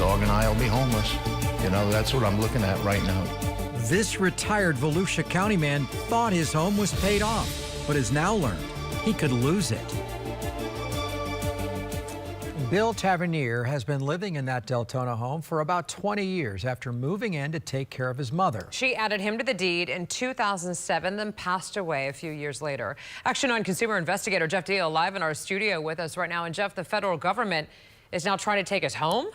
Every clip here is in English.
dog and I will be homeless. You know, that's what I'm looking at right now. This retired Volusia County man thought his home was paid off, but has now learned he could lose it. Bill Tavernier has been living in that Deltona home for about 20 years after moving in to take care of his mother. She added him to the deed in 2007, then passed away a few years later. Action on consumer investigator Jeff Deal live in our studio with us right now. And Jeff, the federal government is now trying to take his home?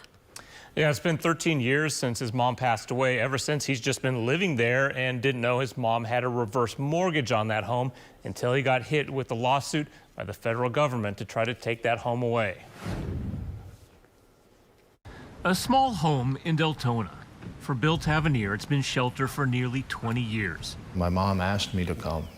Yeah, it's been 13 years since his mom passed away. Ever since, he's just been living there and didn't know his mom had a reverse mortgage on that home until he got hit with a lawsuit by the federal government to try to take that home away. A small home in Deltona. For Bill Tavernier, it's been shelter for nearly 20 years. My mom asked me to come.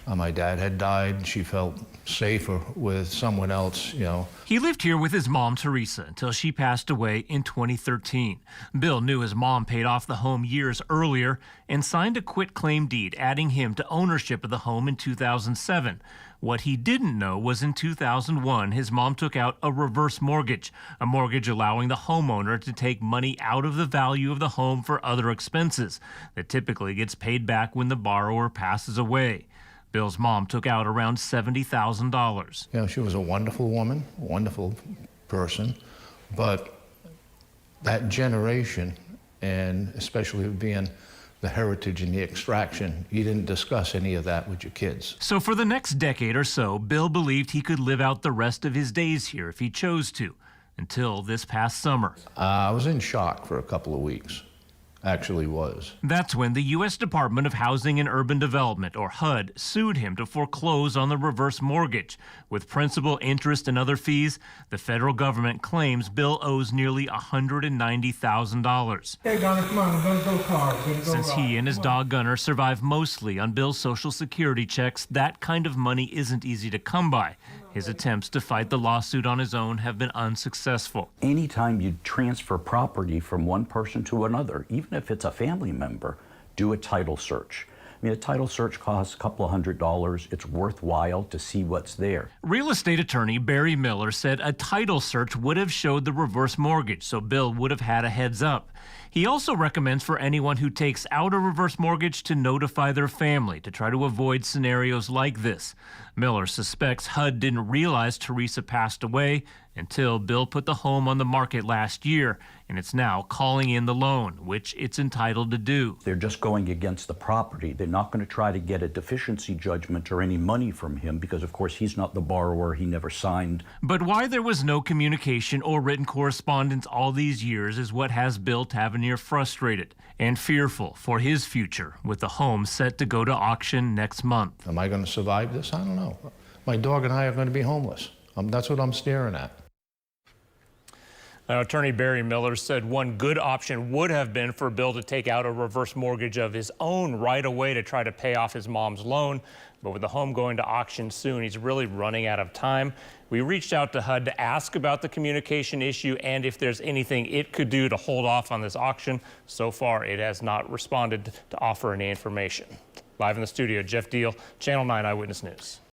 My dad had died. She felt safer with someone else, you know. He lived here with his mom, Teresa, until she passed away in 2013. Bill knew his mom paid off the home years earlier and signed a quitclaim deed, adding him to ownership of the home in 2007. What he didn't know was in 2001, his mom took out a reverse mortgage, a mortgage allowing the homeowner to take money out of the value of the home for other expenses that typically gets paid back when the borrower passes away. Bill's mom took out around $70,000. You know, she was a wonderful woman, a wonderful person, but that generation, and especially being the heritage and the extraction, you didn't discuss any of that with your kids. So for the next decade or so, Bill believed he could live out the rest of his days here if he chose to, until this past summer. I was in shock for a couple of weeks. Actually was. That's when the U.S. Department of Housing and Urban Development, or HUD, sued him to foreclose on the reverse mortgage. With principal, interest, and other fees, the federal government claims Bill owes nearly $190,000. Hey, Gunner, come on, we're gonna go car. Since he and his dog Gunner survive mostly on Bill's Social Security checks, that kind of money isn't easy to come by. His attempts to fight the lawsuit on his own have been unsuccessful. Anytime you transfer property from one person to another, even if it's a family member, do a title search. I mean, a title search costs a couple of $100. It's worthwhile to see what's there. Real estate attorney Barry Miller said a title search would have showed the reverse mortgage, so Bill would have had a heads up. He also recommends for anyone who takes out a reverse mortgage to notify their family to try to avoid scenarios like this. Miller suspects HUD didn't realize Teresa passed away until Bill put the home on the market last year, and it's now calling in the loan, which it's entitled to do. They're just going against the property. They're not going to try to get a deficiency judgment or any money from him because, of course, he's not the borrower. He never signed. But why there was no communication or written correspondence all these years is what has Bill Tavernier frustrated and fearful for his future, with the home set to go to auction next month. Am I going to survive this? I don't know. My dog and I are going to be homeless. That's what I'm staring at. Now, attorney Barry Miller said one good option would have been for Bill to take out a reverse mortgage of his own right away to try to pay off his mom's loan. But with the home going to auction soon, he's really running out of time. We reached out to HUD to ask about the communication issue and if there's anything it could do to hold off on this auction. So far, it has not responded to offer any information. Live in the studio, Jeff Deal, Channel 9 Eyewitness News.